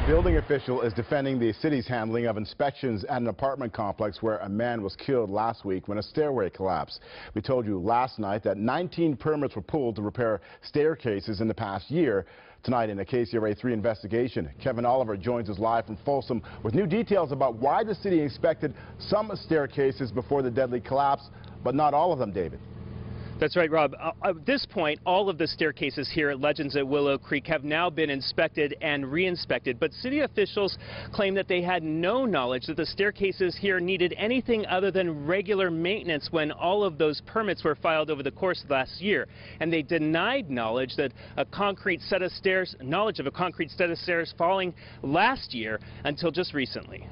building official is defending the city's handling of inspections at an apartment complex where a man was killed last week when a stairway collapsed. We told you last night that 19 permits were pulled to repair staircases in the past year. Tonight in a KCRA3 investigation, Kevin Oliver joins us live from Folsom with new details about why the city inspected some staircases before the deadly collapse, but not all of them, David. That's right, Rob. At this point, all of the staircases here at Legends at Willow Creek have now been inspected and re-inspected, but city officials claim that they had no knowledge that the staircases here needed anything other than regular maintenance when all of those permits were filed over the course of last year. And they denied knowledge of a concrete set of stairs falling last year until just recently.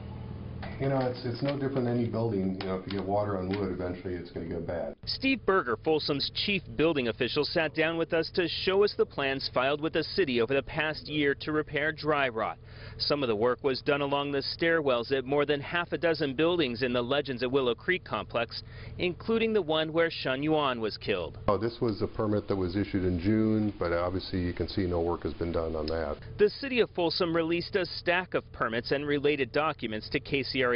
You know, it's no different than any building. You know, if you get water on wood, eventually it's going to go bad. Steve Berger, Folsom's chief building official, sat down with us to show us the plans filed with the city over the past year to repair dry rot. Some of the work was done along the stairwells at more than half a dozen buildings in the Legends at Willow Creek complex, including the one where Shun Yuan was killed. Oh, this was a permit that was issued in June, but obviously you can see no work has been done on that. The city of Folsom released a stack of permits and related documents to KCRA3.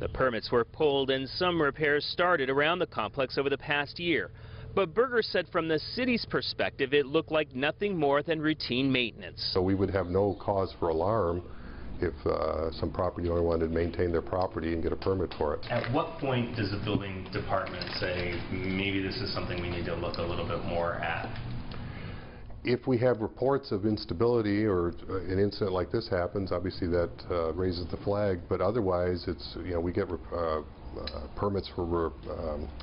The permits were pulled and some repairs started around the complex over the past year. But Berger said from the city's perspective, it looked like nothing more than routine maintenance. So we would have no cause for alarm if some property owner wanted to maintain their property and get a permit for it. At what point does the building department say, maybe this is something we need to look a little bit more at? If we have reports of instability or an incident like this happens, obviously that raises the flag. But otherwise, it's, you know, we get permits for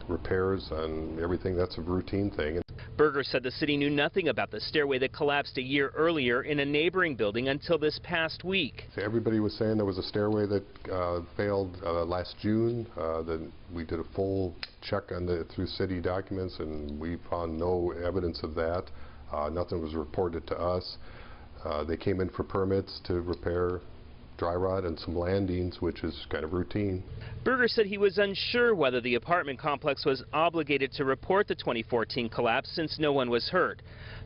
repairs and everything. That's a routine thing. Berger said the city knew nothing about the stairway that collapsed a year earlier in a neighboring building until this past week. So everybody was saying there was a stairway that failed last June. Then we did a full check on through city documents, and we found no evidence of that. Nothing was reported to us. They came in for permits to repair dry rot and some landings, which is kind of routine. Berger said he was unsure whether the apartment complex was obligated to report the 2014 collapse since no one was hurt.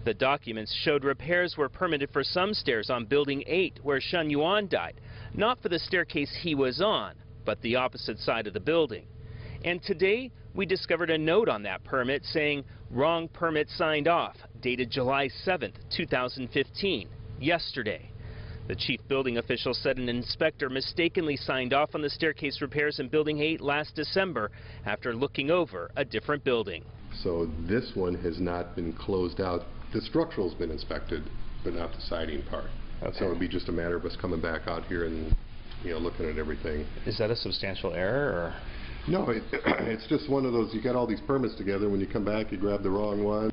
The documents showed repairs were permitted for some stairs on Building 8 where Shun Yuan died, not for the staircase he was on, but the opposite side of the building. And today, we discovered a note on that permit saying, wrong permit signed off, dated July 7th, 2015, yesterday. The chief building official said an inspector mistakenly signed off on the staircase repairs in Building 8 last December after looking over a different building. So this one has not been closed out. The structural's been inspected, but not the siding part. Okay. So it would be just a matter of us coming back out here and, you know, looking at everything. Is that a substantial error, or? No, it's just one of those, you got all these permits together, when you come back you grab the wrong one.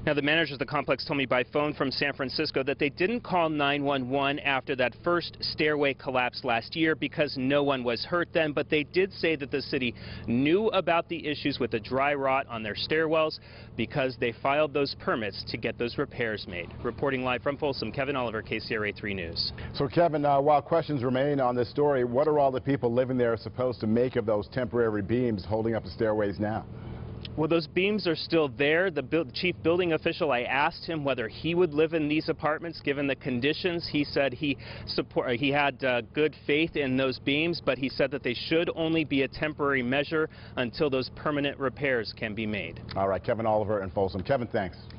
Now, the manager of the complex told me by phone from San Francisco that they didn't call 911 after that first stairway collapsed last year because no one was hurt then, but they did say that the city knew about the issues with the dry rot on their stairwells because they filed those permits to get those repairs made. Reporting live from Folsom, Kevin Oliver, KCRA3 News. So, Kevin, while questions remain on this story, what are all the people living there supposed to make of those temporary beams holding up the stairways now? Well, those beams are still there. The chief building official, I asked him whether he would live in these apartments given the conditions. He said he had good faith in those beams, but he said that they should only be a temporary measure until those permanent repairs can be made. All right, Kevin Oliver in Folsom. Kevin, thanks.